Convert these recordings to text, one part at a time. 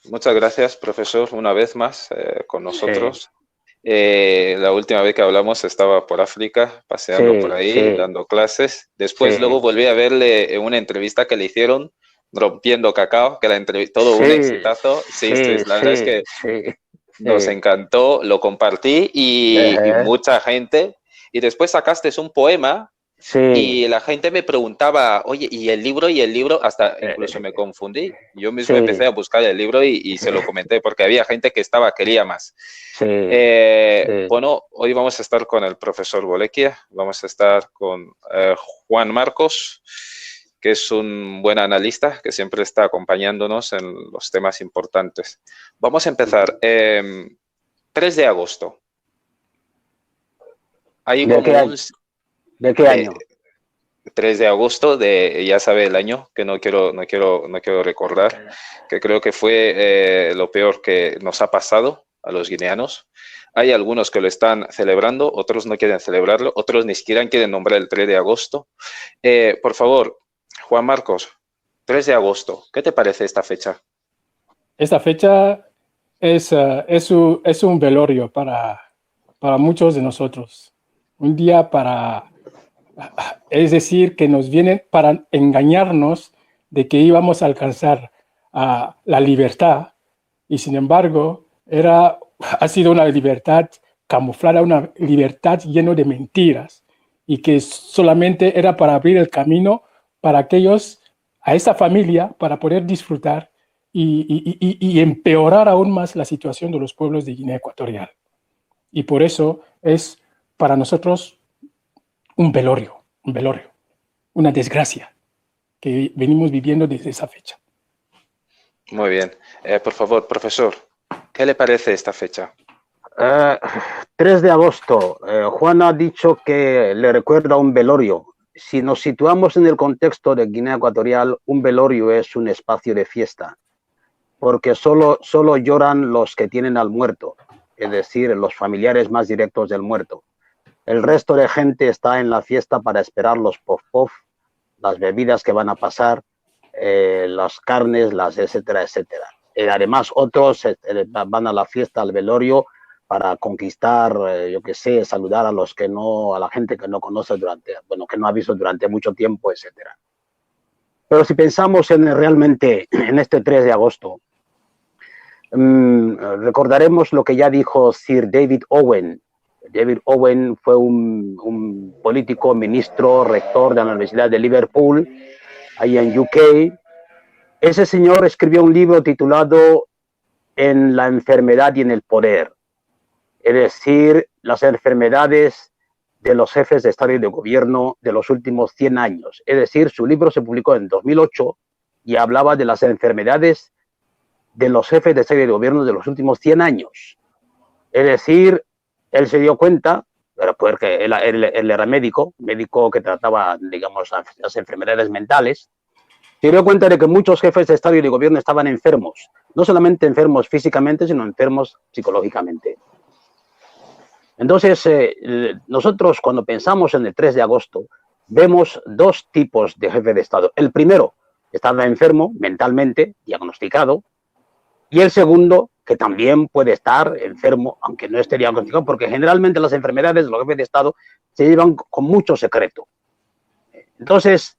Muchas gracias, profesor, una vez más con Sí, nosotros. La última vez que hablamos estaba por África, paseando por sí, ahí, sí, dando clases. Después, luego sí, volví a verle en una entrevista que le hicieron, Rompiendo Cacao, que la entrevistó, todo un sí, exitazo. Sí, sí, sí, la verdad es sí, que sí, nos sí. encantó, lo compartí y Ejé, mucha gente. Y después sacaste un poema sí, y la gente me preguntaba, oye, ¿y el libro? Y el libro, hasta incluso me eh, confundí. Yo mismo empecé sí, a buscar el libro y se lo comenté porque había gente que quería más. sí, sí. Bueno, hoy vamos a estar con el profesor Bolequia, vamos a estar con Juan Marcos, que es un buen analista que siempre está acompañándonos en los temas importantes. Vamos a empezar. 3 de agosto. Hay ¿De como qué año? un ¿De qué de, año? 3 de agosto de, ya sabe el año, que no quiero recordar, que creo que fue lo peor que nos ha pasado a los guineanos. Hay algunos que lo están celebrando, otros no quieren celebrarlo, otros ni siquiera quieren nombrar el 3 de agosto. Por favor, Juan Marcos, 3 de agosto, ¿qué te parece esta fecha? Esta fecha es un velorio para muchos de nosotros. Un día es decir, que nos viene para engañarnos de que íbamos a alcanzar la libertad y sin embargo ha sido una libertad camuflada, una libertad llena de mentiras y que solamente era para abrir el camino para aquellos, a esa familia, para poder disfrutar y empeorar aún más la situación de los pueblos de Guinea Ecuatorial. Y por eso es para nosotros un velorio, una desgracia que venimos viviendo desde esa fecha. Muy bien. Por favor, profesor, ¿qué le parece esta fecha? Eh, 3 de agosto. Juan ha dicho que le recuerda un velorio. Si nos situamos en el contexto de Guinea Ecuatorial, un velorio es un espacio de fiesta, porque solo lloran los que tienen al muerto, es decir, los familiares más directos del muerto. El resto de gente está en la fiesta para esperar los pof-pof, las bebidas que van a pasar, las carnes, las etcétera, etcétera. Además, otros van a la fiesta, al velorio, para conquistar, yo qué sé, saludar a los que no, a la gente que no conoce durante, bueno, que no ha visto durante mucho tiempo, etcétera. Pero si pensamos realmente en este 3 de agosto, recordaremos lo que ya dijo Sir David Owen. David Owen fue un político, ministro, rector de la Universidad de Liverpool, ahí en UK. Ese señor escribió un libro titulado En la enfermedad y en el poder, es decir, las enfermedades de los jefes de Estado y de Gobierno de los últimos 100 años. Es decir, su libro se publicó en 2008 y hablaba de las enfermedades de los jefes de Estado y de Gobierno de los últimos 100 años. Es decir, él se dio cuenta, porque él era médico que trataba, digamos, las enfermedades mentales, se dio cuenta de que muchos jefes de Estado y de Gobierno estaban enfermos, no solamente enfermos físicamente, sino enfermos psicológicamente. Entonces, nosotros cuando pensamos en el 3 de agosto, vemos dos tipos de jefe de Estado. El primero estaba enfermo mentalmente, diagnosticado, y el segundo, que también puede estar enfermo, aunque no esté diagnosticado, porque generalmente las enfermedades de los jefes de Estado se llevan con mucho secreto. Entonces,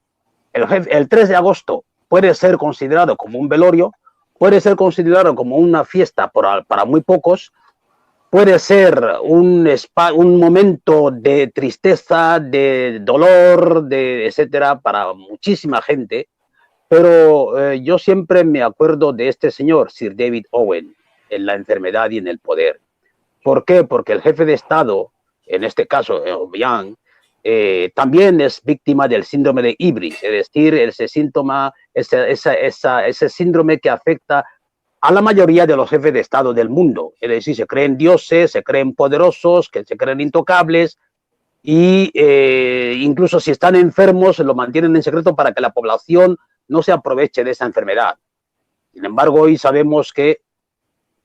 el 3 de agosto puede ser considerado como un velorio, puede ser considerado como una fiesta para muy pocos, puede ser un momento de tristeza, de dolor, etcétera, para muchísima gente, pero yo siempre me acuerdo de este señor, Sir David Owen, en la enfermedad y en el poder. ¿Por qué? Porque el jefe de Estado, en este caso, Obiang, también es víctima del síndrome de Ibris, es decir, ese síntoma, ese síndrome que afecta a la mayoría de los jefes de Estado del mundo. Es decir, se creen dioses, se creen poderosos, que se creen intocables y incluso si están enfermos lo mantienen en secreto para que la población no se aproveche de esa enfermedad. Sin embargo, hoy sabemos que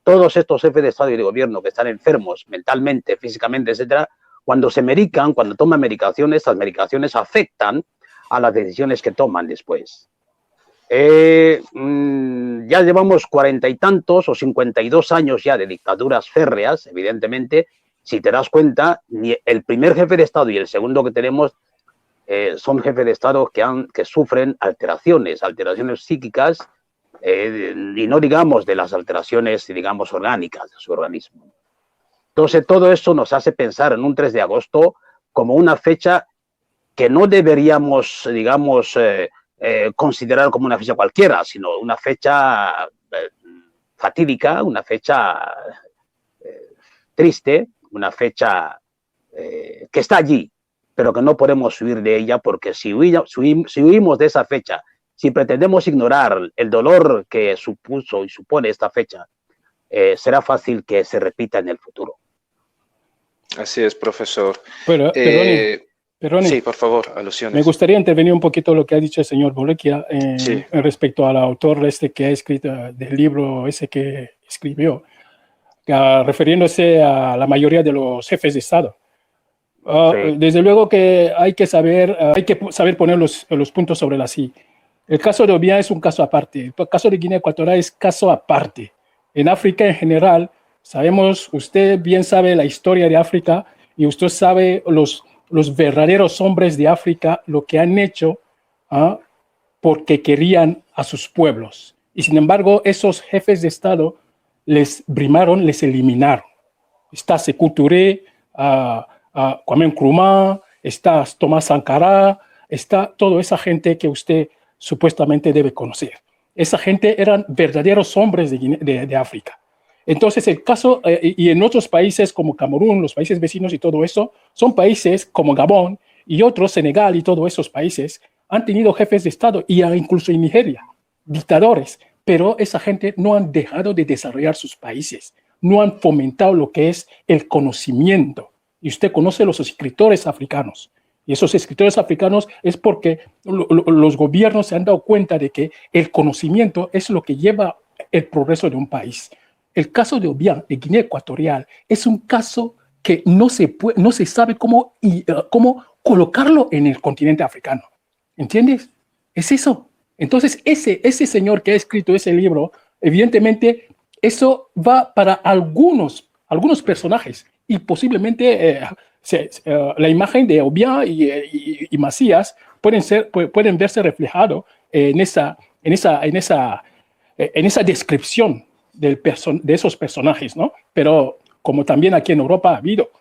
todos estos jefes de Estado y de Gobierno que están enfermos mentalmente, físicamente, etcétera, cuando se medican, cuando toman medicaciones, estas medicaciones afectan a las decisiones que toman después. Ya llevamos 40 y tantos o 52 años ya de dictaduras férreas, evidentemente. Si te das cuenta, ni el primer jefe de Estado y el segundo que tenemos son jefes de Estado que sufren alteraciones psíquicas, y no digamos de las alteraciones, digamos, orgánicas de su organismo. Entonces, todo eso nos hace pensar en un 3 de agosto como una fecha que no deberíamos, digamos, considerar como una fecha cualquiera, sino una fecha fatídica, una fecha triste, una fecha que está allí, pero que no podemos huir de ella, porque si huimos de esa fecha, si pretendemos ignorar el dolor que supuso y supone esta fecha, será fácil que se repita en el futuro. Así es, profesor. Peroni, sí, por favor, alusiones. Me gustaría intervenir un poquito lo que ha dicho el señor Bolecchia sí. respecto al autor que ha escrito del libro ese que escribió, refiriéndose a la mayoría de los jefes de Estado. Sí. Desde luego que hay que saber poner los puntos sobre las i. El caso de Obiang es un caso aparte. El caso de Guinea Ecuatorial es caso aparte. En África en general, usted bien sabe la historia de África y usted sabe los verdaderos hombres de África, lo que han hecho porque querían a sus pueblos. Y sin embargo, esos jefes de Estado les brimaron, les eliminaron. Está Sékou Touré, Kwame Nkrumah, está Thomas Sankara, está toda esa gente que usted supuestamente debe conocer. Esa gente eran verdaderos hombres de África. Entonces, el caso, y en otros países como Camerún, los países vecinos y todo eso, son países como Gabón y otros, Senegal y todos esos países, han tenido jefes de Estado, y incluso en Nigeria, dictadores, pero esa gente no han dejado de desarrollar sus países, no han fomentado lo que es el conocimiento. Y usted conoce los escritores africanos. Y esos escritores africanos es porque los gobiernos se han dado cuenta de que el conocimiento es lo que lleva el progreso de un país. El caso de Obiang, de Guinea Ecuatorial, es un caso que no se sabe cómo colocarlo en el continente africano. ¿Entiendes? Es eso. Entonces, ese señor que ha escrito ese libro, evidentemente, eso va para algunos personajes, y posiblemente la imagen de Obiang y Macías pueden verse reflejado en esa descripción de esos personajes, ¿no? Pero como también aquí en Europa ha habido.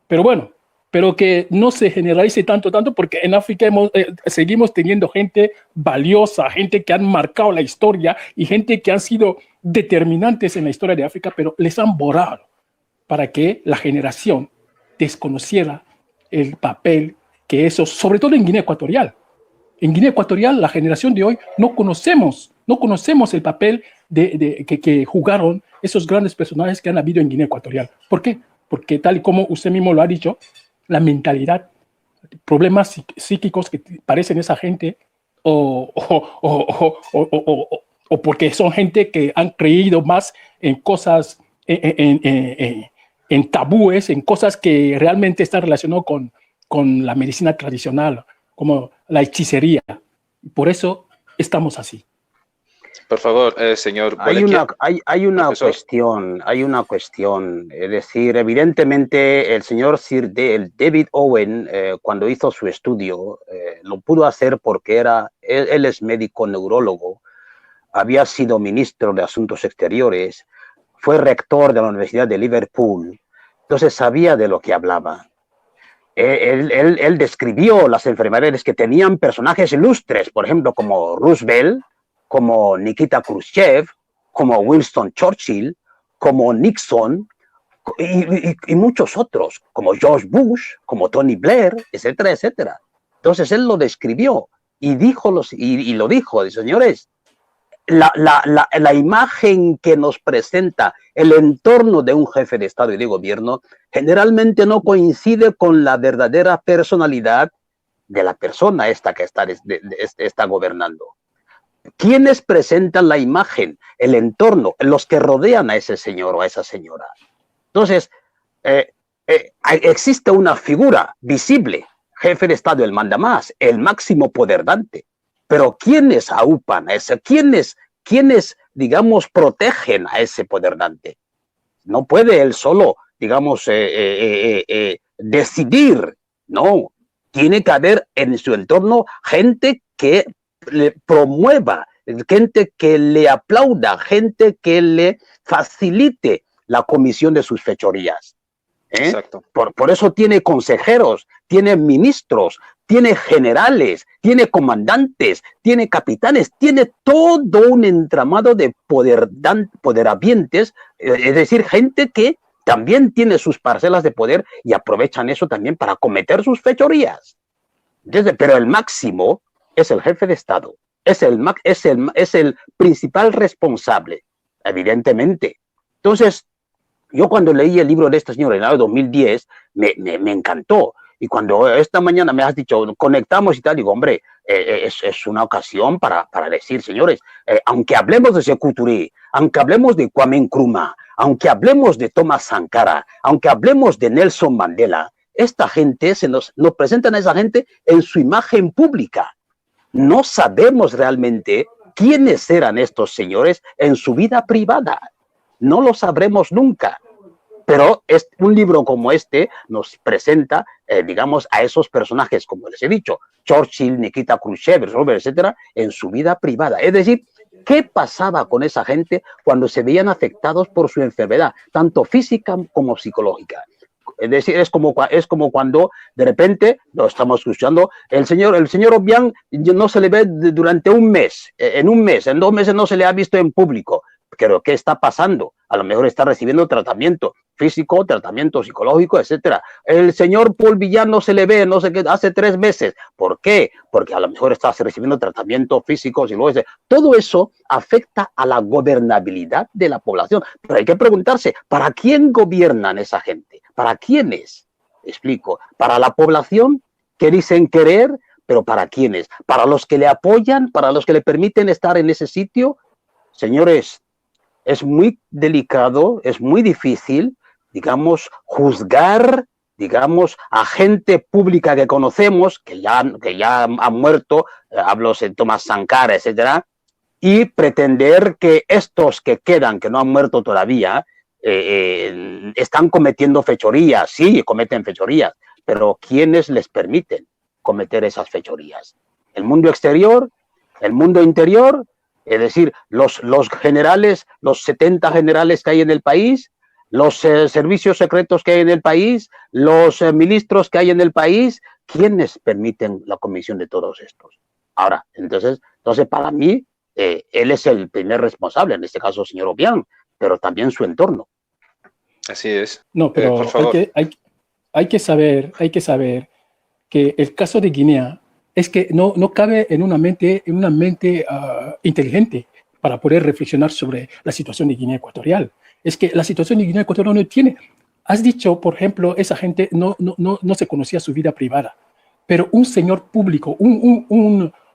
Pero bueno, pero que no se generalice tanto, porque en África seguimos teniendo gente valiosa, gente que han marcado la historia y gente que han sido determinantes en la historia de África, pero les han borrado para que la generación desconociera el papel que esos, sobre todo en Guinea Ecuatorial. En Guinea Ecuatorial, la generación de hoy no conocemos el papel que jugaron esos grandes personajes que han habido en Guinea Ecuatorial. ¿Por qué? Porque tal y como usted mismo lo ha dicho, la mentalidad, problemas psíquicos que parecen esa gente, o porque son gente que han creído más en cosas, en tabúes, en cosas que realmente están relacionadas con la medicina tradicional, como la hechicería. Por eso estamos así. Por favor, señor Bolecchia. Hay una cuestión, es decir, evidentemente el señor Sir David Owen, cuando hizo su estudio, lo pudo hacer porque él es médico neurólogo, había sido ministro de Asuntos Exteriores, fue rector de la Universidad de Liverpool, entonces sabía de lo que hablaba. Él describió las enfermedades que tenían personajes ilustres, por ejemplo, como Roosevelt, como Nikita Khrushchev, como Winston Churchill, como Nixon y muchos otros, como George Bush, como Tony Blair, etcétera, etcétera. Entonces él lo describió y lo dijo, señores, la imagen que nos presenta el entorno de un jefe de Estado y de gobierno generalmente no coincide con la verdadera personalidad de la persona esta que está gobernando. ¿Quiénes presentan la imagen? El entorno, los que rodean a ese señor o a esa señora. Entonces, existe una figura visible, jefe de Estado, el mandamás, el máximo poder dante. Pero ¿quiénes aupan a ese? ¿Quiénes, digamos, protegen a ese podernante? No puede él solo, digamos, decidir. No, tiene que haber en su entorno gente que le promueva, gente que le aplauda, gente que le facilite la comisión de sus fechorías. Exacto. Por eso tiene consejeros, tiene ministros, tiene generales, tiene comandantes, tiene capitanes, tiene todo un entramado de poderavientes, es decir, gente que también tiene sus parcelas de poder y aprovechan eso también para cometer sus fechorías. Pero el máximo es el jefe de Estado, es el principal responsable, evidentemente. Entonces, yo cuando leí el libro de este señor en el año 2010, me encantó. Y cuando esta mañana me has dicho, conectamos y tal, digo, hombre, es una ocasión para decir, señores, aunque hablemos de Sékou Touré, aunque hablemos de Kwame Nkrumah, aunque hablemos de Thomas Sankara, aunque hablemos de Nelson Mandela, esta gente, nos presentan a esa gente en su imagen pública. No sabemos realmente quiénes eran estos señores en su vida privada. No lo sabremos nunca. Pero un libro como este nos presenta, digamos, a esos personajes, como les he dicho, Churchill, Nikita Khrushchev, Robert, etcétera, en su vida privada. Es decir, ¿qué pasaba con esa gente cuando se veían afectados por su enfermedad, tanto física como psicológica? Es decir, es como cuando de repente, lo estamos escuchando, el señor Obiang no se le ve durante un mes, en 2 meses no se le ha visto en público. Pero ¿qué está pasando? A lo mejor está recibiendo tratamiento físico, tratamiento psicológico, etcétera. El señor Paul Villar no se le ve, no sé qué, hace 3 meses. ¿Por qué? Porque a lo mejor está recibiendo tratamiento físico, psicológico. Todo eso afecta a la gobernabilidad de la población. Pero hay que preguntarse, ¿para quién gobiernan esa gente? ¿Para quiénes? Explico. ¿Para la población que dicen querer? ¿Pero para quiénes? ¿Para los que le apoyan? ¿Para los que le permiten estar en ese sitio? Señores, es muy delicado, es muy difícil, digamos, juzgar, digamos, a gente pública que conocemos, que ya han muerto, hablo de Thomas Sankara, etcétera, y pretender que estos que quedan, que no han muerto todavía, están cometiendo fechorías. Sí, cometen fechorías, pero ¿quiénes les permiten cometer esas fechorías? ¿El mundo exterior? ¿El mundo interior? Es decir, los generales, los 70 generales que hay en el país, los servicios secretos que hay en el país, los ministros que hay en el país, ¿quiénes permiten la comisión de todos estos? Ahora, entonces para mí, él es el primer responsable, en este caso el señor Obiang, pero también su entorno. Así es. No, pero por favor. hay que saber que el caso de Guinea es que no cabe en una mente inteligente para poder reflexionar sobre la situación de Guinea Ecuatorial. Es que la situación de Guinea Ecuatorial no tiene... Has dicho, por ejemplo, esa gente no se conocía su vida privada, pero un señor público,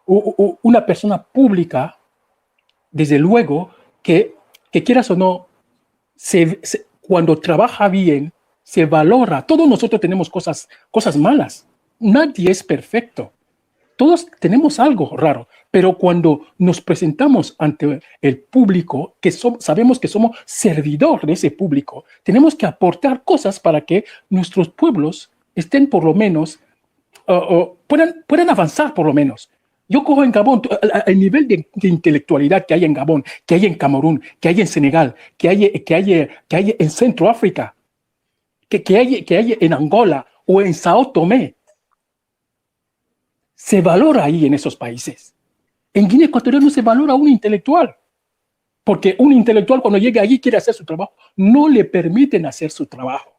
una persona pública, desde luego, que quieras o no, cuando trabaja bien, se valora. Todos nosotros tenemos cosas malas. Nadie es perfecto. Todos tenemos algo raro, pero cuando nos presentamos ante el público, sabemos que somos servidor de ese público, tenemos que aportar cosas para que nuestros pueblos estén por lo menos, puedan avanzar por lo menos. Yo cojo en Gabón el nivel de intelectualidad que hay en Gabón, que hay en Camerún, que hay en Senegal, que hay en Centroáfrica, que hay en Angola o en Sao Tomé. Se valora ahí en esos países. En Guinea Ecuatorial no se valora a un intelectual, porque un intelectual cuando llega allí quiere hacer su trabajo, no le permiten hacer su trabajo.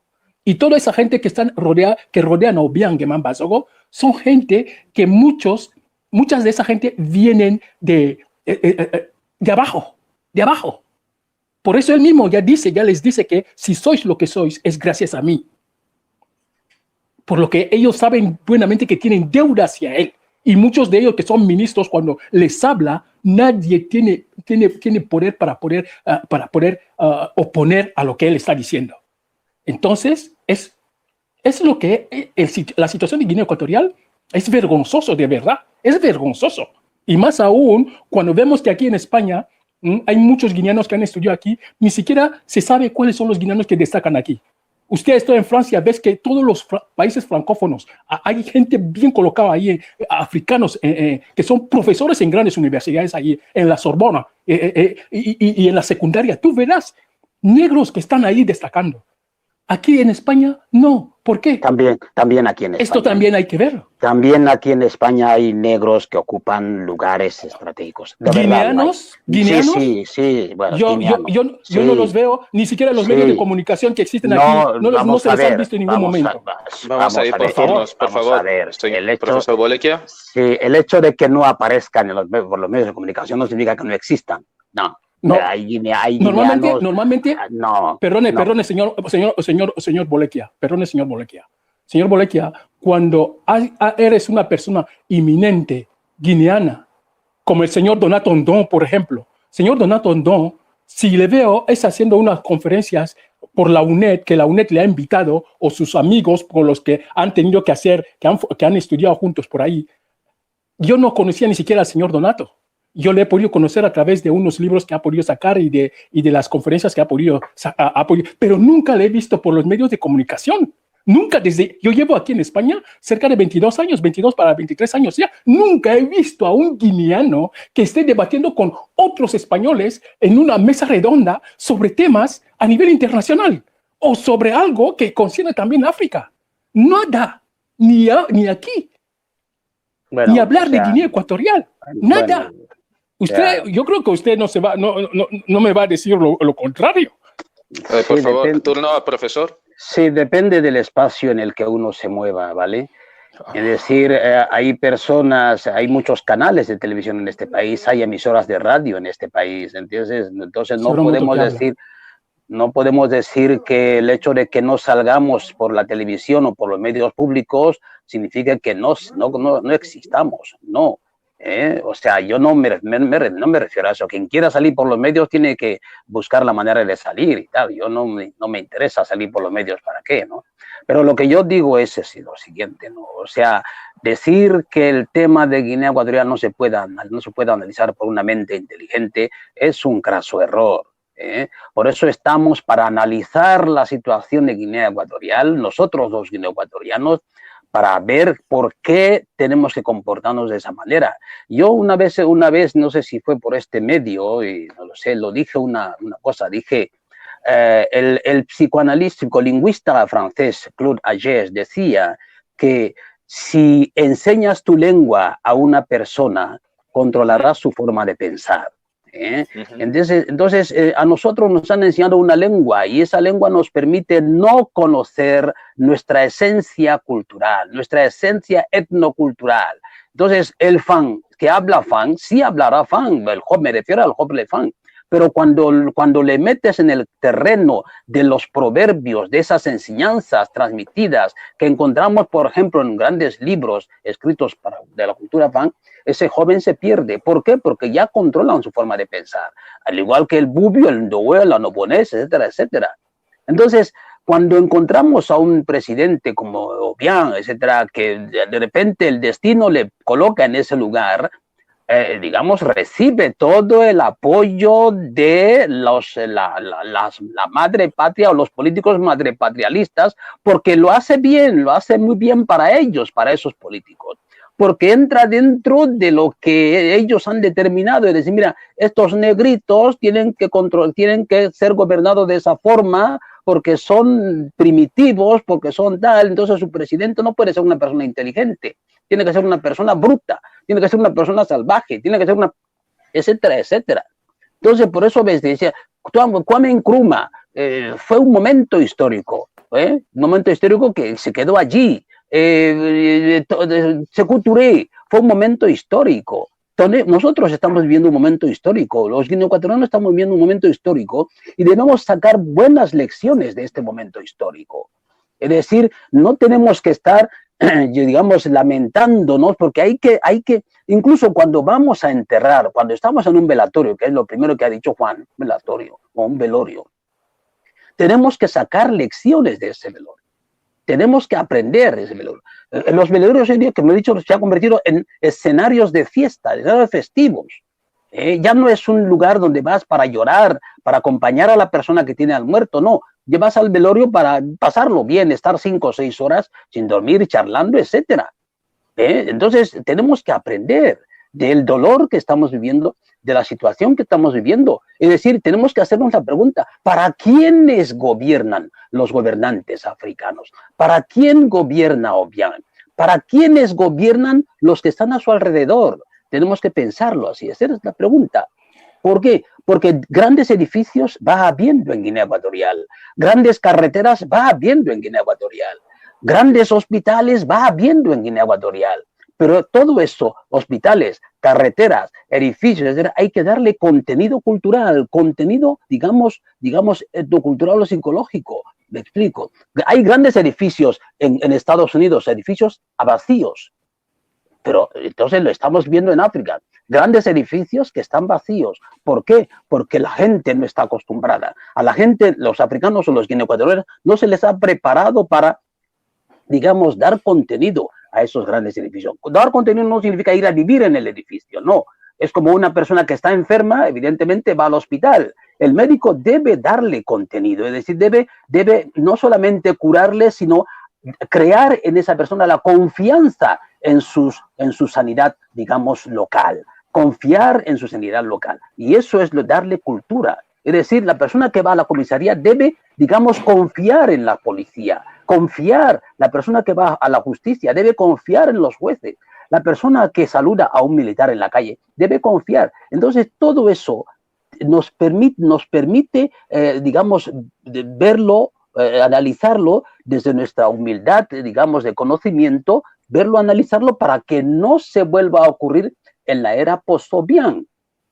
Y toda esa gente que rodean a Obiang Basogo son gente que muchas de esa gente vienen de abajo. Por eso él mismo ya les dice que si sois lo que sois es gracias a mí. Por lo que ellos saben buenamente que tienen deuda hacia él. Y muchos de ellos que son ministros, cuando les habla, nadie tiene poder para poder oponer a lo que él está diciendo. Entonces, es lo que la situación de Guinea Ecuatorial es vergonzoso, de verdad. Es vergonzoso. Y más aún cuando vemos que aquí en España hay muchos guineanos que han estudiado aquí, ni siquiera se sabe cuáles son los guineanos que destacan aquí. Usted está en Francia, ves que todos los países francófonos, hay gente bien colocada ahí, africanos, que son profesores en grandes universidades ahí, en la Sorbona y en la secundaria. Tú verás negros que están ahí destacando. Aquí en España, no. ¿Por qué? También aquí en España. Esto también hay que verlo. También aquí en España hay negros que ocupan lugares estratégicos. ¿Guineanos? ¿Guineanos? Sí. Bueno, yo no los veo, ni siquiera en los medios de comunicación que existen aquí. No se les han visto en ningún momento. Vamos a ir, por favor. Profesor Bolequia. Sí, el hecho de que no aparezcan por los medios de comunicación no significa que no existan. No. Normalmente, no. Perdone, señor Bolequia. Perdone, señor Bolequia. Señor Bolequia, cuando eres una persona inminente guineana, como el señor Donato Ondón, por ejemplo. Señor Donato Ondón, si le veo, es haciendo unas conferencias por la UNED, que la UNED le ha invitado, o sus amigos con los que han tenido que hacer, que han estudiado juntos por ahí. Yo no conocía ni siquiera al señor Donato. Yo le he podido conocer a través de unos libros que ha podido sacar y de las conferencias que ha podido, pero nunca le he visto por los medios de comunicación. Nunca, yo llevo aquí en España cerca de 22 años, 22 para 23 años ya, nunca he visto a un guineano que esté debatiendo con otros españoles en una mesa redonda sobre temas a nivel internacional o sobre algo que concierne también a África. Nada, ni aquí, ni hablar de Guinea Ecuatorial, nada. Yo creo que usted no me va a decir lo contrario. Por favor, turno, profesor. Sí, depende del espacio en el que uno se mueva, ¿vale? Es decir, hay muchos canales de televisión en este país, hay emisoras de radio en este país, entonces no podemos decir que el hecho de que no salgamos por la televisión o por los medios públicos significa que no existamos, no. O sea, yo no me refiero a eso. Quien quiera salir por los medios tiene que buscar la manera de salir y tal. Yo no me interesa salir por los medios, ¿para qué? ¿No? Pero lo que yo digo es lo siguiente, ¿no? O sea, decir que el tema de Guinea Ecuatorial no se puede analizar por una mente inteligente es un craso error. Por eso estamos para analizar la situación de Guinea Ecuatorial, nosotros los guineoecuatorianos, para ver por qué tenemos que comportarnos de esa manera. Yo una vez, no sé si fue por este medio, y no lo sé, lo dije una cosa, dije, el psicolingüista francés Claude Agès decía que si enseñas tu lengua a una persona, controlarás su forma de pensar. Entonces a nosotros nos han enseñado una lengua y esa lengua nos permite no conocer nuestra esencia cultural, nuestra esencia etnocultural. Entonces el Fang que habla Fang, sí hablará Fang, me refiero al Job Le Fang, pero cuando le metes en el terreno de los proverbios, de esas enseñanzas transmitidas que encontramos, por ejemplo, en grandes libros escritos de la cultura Fang, ese joven se pierde. ¿Por qué? Porque ya controlan su forma de pensar, al igual que el bubio, el ndowe, el anobonés, etcétera, etcétera. Entonces, cuando encontramos a un presidente como Obiang, etcétera, que de repente el destino le coloca en ese lugar, digamos, recibe todo el apoyo de la madre patria o los políticos madrepatrialistas, porque lo hace bien, lo hace muy bien para ellos, para esos políticos, porque entra dentro de lo que ellos han determinado, es decir, mira, estos negritos tienen que ser gobernados de esa forma, porque son primitivos, porque son tal, entonces su presidente no puede ser una persona inteligente, tiene que ser una persona bruta, tiene que ser una persona salvaje, tiene que ser una, etcétera, etcétera. Entonces, por eso ves, decía, Kwame Nkrumah fue un momento histórico, un momento histórico que se quedó allí. Sékou Touré fue un momento histórico. Nosotros estamos viviendo un momento histórico, los guineoecuatorianos estamos viviendo un momento histórico y debemos sacar buenas lecciones de este momento histórico. Es decir, no tenemos que estar, digamos, lamentándonos, porque hay que, incluso cuando vamos a enterrar, cuando estamos en un velatorio, que es lo primero que ha dicho Juan, velatorio o un velorio, tenemos que sacar lecciones de ese velorio. Tenemos que aprender ese velorio. Los velorios hoy día, que me he dicho, se han convertido en escenarios de fiesta, escenarios festivos. Ya no es un lugar donde vas para llorar, para acompañar a la persona que tiene al muerto, no. Llevas al velorio para pasarlo bien, estar 5 o 6 horas sin dormir, charlando, etcétera. Entonces, tenemos que aprender del dolor que estamos viviendo, de la situación que estamos viviendo. Es decir, tenemos que hacernos la pregunta, ¿para quiénes gobiernan los gobernantes africanos? ¿Para quién gobierna Obiang? ¿Para quiénes gobiernan los que están a su alrededor? Tenemos que pensarlo así, esa es la pregunta. ¿Por qué? Porque grandes edificios va habiendo en Guinea Ecuatorial, grandes carreteras va habiendo en Guinea Ecuatorial, grandes hospitales va habiendo en Guinea Ecuatorial. Pero todo eso, hospitales, carreteras, edificios, etc., hay que darle contenido cultural, contenido, digamos, etnocultural o psicológico. Me explico. Hay grandes edificios en Estados Unidos, edificios vacíos. Pero entonces lo estamos viendo en África. Grandes edificios que están vacíos. ¿Por qué? Porque la gente no está acostumbrada. A la gente, los africanos o los guineoecuatorianos, no se les ha preparado para, digamos, dar contenido a esos grandes edificios. Dar contenido no significa ir a vivir en el edificio, no. Es como una persona que está enferma, evidentemente va al hospital. El médico debe darle contenido, es decir, debe no solamente curarle, sino crear en esa persona la confianza en su sanidad, digamos, local. Confiar en su sanidad local. Y eso es darle cultura. Es decir, la persona que va a la comisaría debe, digamos, confiar en la policía. Confiar, la persona que va a la justicia debe confiar en los jueces. La persona que saluda a un militar en la calle debe confiar. Entonces, todo eso nos permite digamos, verlo, analizarlo desde nuestra humildad, digamos, de conocimiento, verlo, analizarlo para que no se vuelva a ocurrir en la era post-Obiang.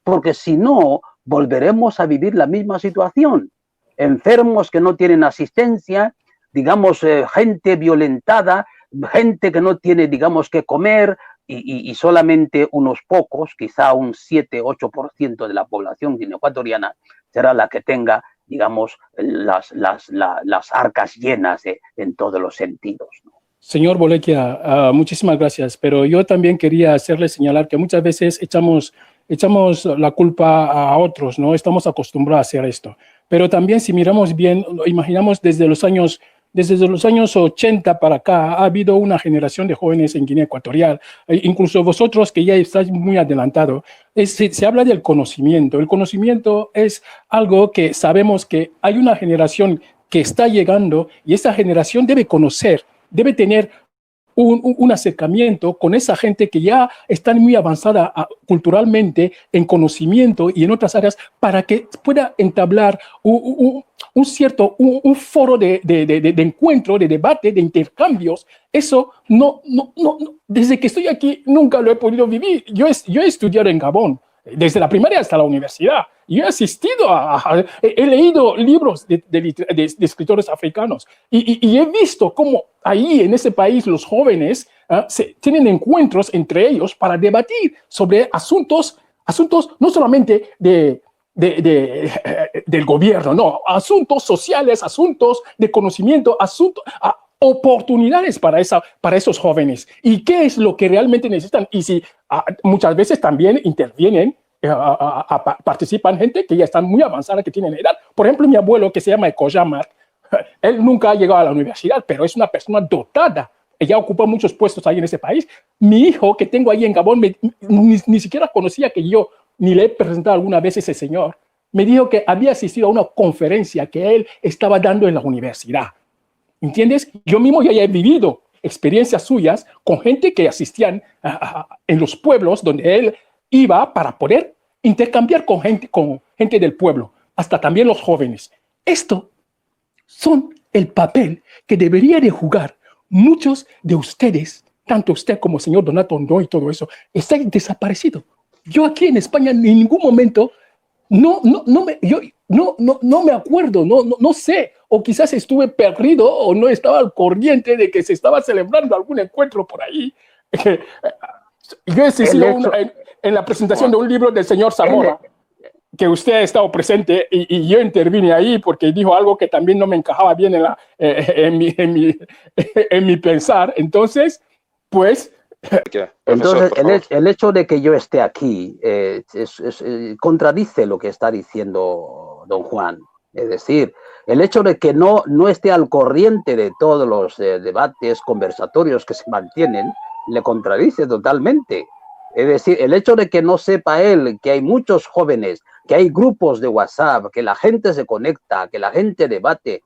Porque si no, volveremos a vivir la misma situación. Enfermos que no tienen asistencia, digamos, gente violentada, gente que no tiene, digamos, que comer y solamente unos pocos, quizá un 7-8% de la población guineoecuatoriana será la que tenga, digamos, las arcas llenas en todos los sentidos, ¿no? Señor Bolequia, muchísimas gracias, pero yo también quería hacerle señalar que muchas veces echamos la culpa a otros, ¿no? Estamos acostumbrados a hacer esto. Pero también si miramos bien, imaginamos desde los años 80 para acá, ha habido una generación de jóvenes en Guinea Ecuatorial, incluso vosotros que ya estáis muy adelantados, se habla del conocimiento. El conocimiento es algo que sabemos que hay una generación que está llegando y esa generación debe conocer, debe tener un acercamiento con esa gente que ya está muy avanzada culturalmente, en conocimiento y en otras áreas, para que pueda entablar un foro de encuentro, de debate, de intercambios. Eso no, desde que estoy aquí nunca lo he podido vivir. Yo he estudiado en Gabón, desde la primaria hasta la universidad. Yo he asistido he leído libros de escritores africanos y he visto cómo ahí en ese país los jóvenes tienen encuentros entre ellos para debatir sobre asuntos no solamente del gobierno, no, asuntos sociales, asuntos de conocimiento, oportunidades para esos jóvenes y qué es lo que realmente necesitan. Y si muchas veces también intervienen, participan gente que ya están muy avanzada, que tienen edad. Por ejemplo, mi abuelo, que se llama Ekoyamar, él nunca ha llegado a la universidad, pero es una persona dotada. Ella ocupa muchos puestos ahí en ese país. Mi hijo, que tengo ahí en Gabón, ni siquiera conocía que yo, ni le he presentado alguna vez a ese señor. Me dijo que había asistido a una conferencia que él estaba dando en la universidad. ¿Entiendes? Yo mismo ya he vivido experiencias suyas con gente que asistían en los pueblos donde él iba para poder intercambiar con gente del pueblo, hasta también los jóvenes. Esto son el papel que debería de jugar muchos de ustedes, tanto usted como el señor Donato No y todo eso, está desaparecido. Yo aquí en España en ningún momento no me acuerdo, no sé, o quizás estuve perdido o no estaba al corriente de que se estaba celebrando algún encuentro por ahí. Yo he asistido en la presentación de un libro del señor Zamora. que usted ha estado presente y yo intervine ahí porque dijo algo que también no me encajaba bien en mi pensar. Entonces, pues... Entonces, el hecho de que yo esté aquí contradice lo que está diciendo don Juan. Es decir, el hecho de que no esté al corriente de todos los debates conversatorios que se mantienen, le contradice totalmente. Es decir, el hecho de que no sepa él que hay muchos jóvenes, que hay grupos de WhatsApp, que la gente se conecta, que la gente debate,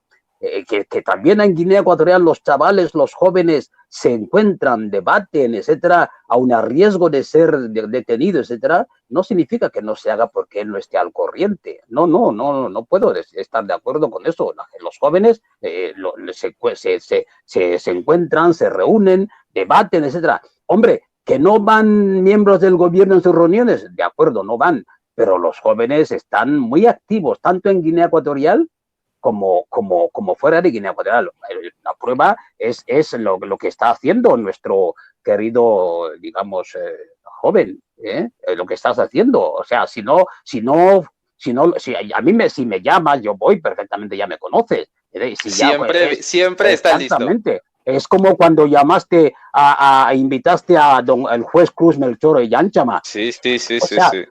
que también en Guinea Ecuatorial los chavales, los jóvenes se encuentran, debaten, etcétera, aun a riesgo de ser detenidos, etcétera, no significa que no se haga porque él no esté al corriente. No puedo estar de acuerdo con eso. Los jóvenes se encuentran, se reúnen, debaten, etcétera. Hombre, que no van miembros del gobierno en sus reuniones, de acuerdo, no van, pero los jóvenes están muy activos, tanto en Guinea Ecuatorial como fuera de Guinea Ecuatorial. La prueba es lo que está haciendo nuestro querido, digamos, joven, lo que estás haciendo. O sea, si a mí si me llamas, yo voy perfectamente, ya me conoces. Siempre está listo. Exactamente. Es como cuando llamaste invitaste al juez Cruz Melchor Yanchama. Sí.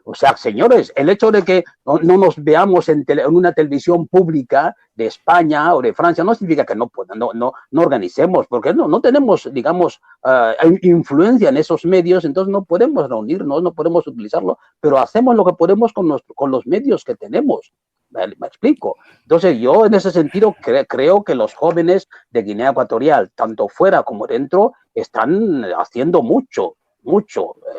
O sea, señores, el hecho de que no nos veamos en una televisión pública de España o de Francia no significa que no organicemos, porque no tenemos, digamos, influencia en esos medios, entonces no podemos reunirnos, no podemos utilizarlo, pero hacemos lo que podemos con los medios que tenemos. Me explico. Entonces, yo en ese sentido creo que los jóvenes de Guinea Ecuatorial, tanto fuera como dentro, están haciendo mucho.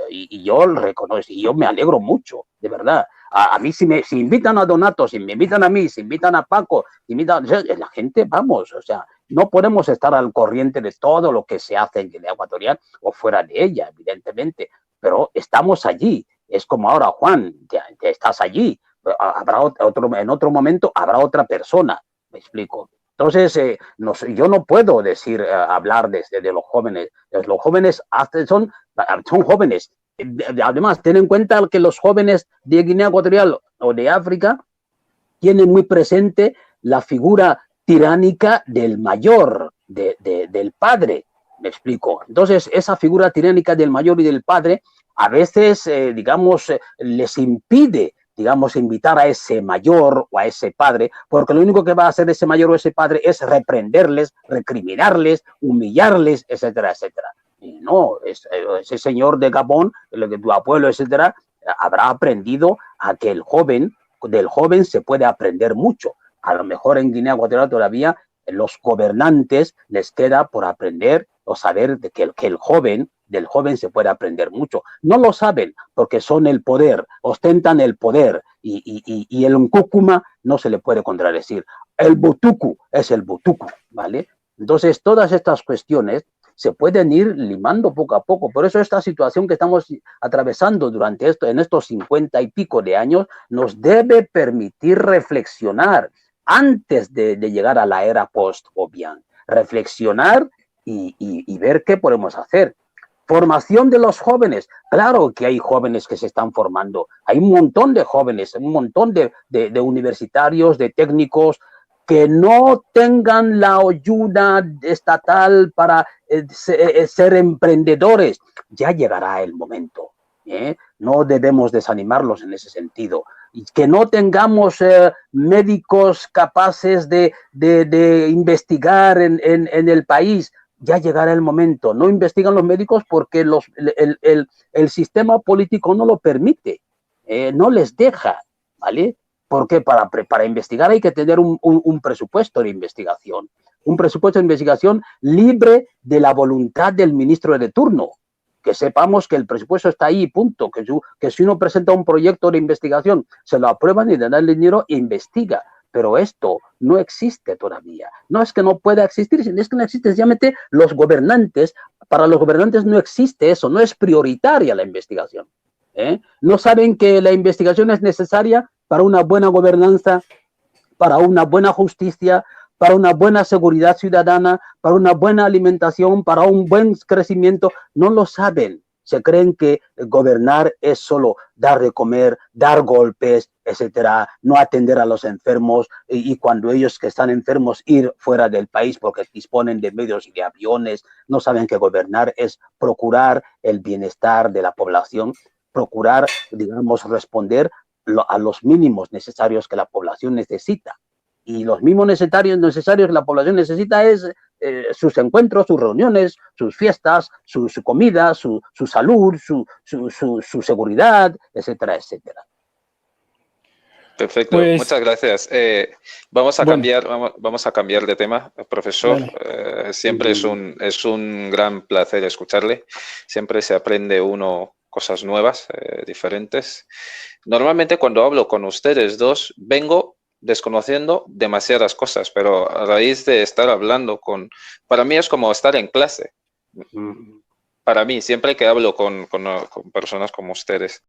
Y yo reconozco, y yo me alegro mucho, de verdad. A mí si invitan a Donato, si me invitan a mí, si invitan a Paco, la gente, vamos, o sea, no podemos estar al corriente de todo lo que se hace en Guinea Ecuatorial o fuera de ella, evidentemente, pero estamos allí. Es como ahora, Juan, te estás allí. En otro momento habrá otra persona, me explico. Entonces, yo no puedo hablar de los jóvenes. Los jóvenes son jóvenes. Además, ten en cuenta que los jóvenes de Guinea Ecuatorial o de África tienen muy presente la figura tiránica del mayor, del padre, me explico. Entonces, esa figura tiránica del mayor y del padre a veces, les impide, invitar a ese mayor o a ese padre, porque lo único que va a hacer ese mayor o ese padre es reprenderles, recriminarles, humillarles, etcétera, etcétera. Y no, ese señor de Gabón, tu abuelo, etcétera, habrá aprendido a que del joven se puede aprender mucho. A lo mejor en Guinea Ecuatorial todavía los gobernantes les queda por aprender o saber de que del joven se puede aprender mucho. No lo saben porque son el poder, ostentan el poder y el Nkukuma no se le puede contradecir. El Butuku es el Butuku, ¿vale? Entonces, todas estas cuestiones se pueden ir limando poco a poco. Por eso esta situación que estamos atravesando en estos 50 y pico de años nos debe permitir reflexionar antes de llegar a la era post-Obiang. Reflexionar y ver qué podemos hacer. Formación de los jóvenes. Claro que hay jóvenes que se están formando. Hay un montón de jóvenes, un montón de universitarios, de técnicos que no tengan la ayuda estatal para ser emprendedores. Ya llegará el momento. No debemos desanimarlos en ese sentido. Y que no tengamos médicos capaces de investigar en el país. Ya llegará el momento. No investigan los médicos porque el sistema político no lo permite, no les deja, ¿vale? Porque para investigar hay que tener un presupuesto de investigación, un presupuesto de investigación libre de la voluntad del ministro de turno. Que sepamos que el presupuesto está ahí, punto. Que si uno presenta un proyecto de investigación, se lo aprueban y le dan el dinero e investiga. Pero esto no existe todavía. No es que no pueda existir, es que no existe. Sencillamente para los gobernantes no existe eso, no es prioritaria la investigación. No saben que la investigación es necesaria para una buena gobernanza, para una buena justicia, para una buena seguridad ciudadana, para una buena alimentación, para un buen crecimiento. No lo saben. Se creen que gobernar es solo dar de comer, dar golpes, etcétera, no atender a los enfermos y cuando ellos que están enfermos ir fuera del país porque disponen de medios y de aviones, no saben qué gobernar, es procurar el bienestar de la población, procurar, digamos, responder a los mínimos necesarios que la población necesita. Y los mismos necesarios que la población necesita es sus encuentros, sus reuniones, sus fiestas, su comida, su salud, su seguridad, etcétera, etcétera. Perfecto, Pues, muchas gracias. Vamos a bueno, cambiar de tema, profesor. vale. Siempre es un gran placer escucharle. Siempre se aprende uno cosas nuevas, diferentes. Normalmente cuando hablo con ustedes dos, vengo desconociendo demasiadas cosas, pero a raíz de estar hablando para mí es como estar en clase. Para mí, siempre que hablo con personas como ustedes.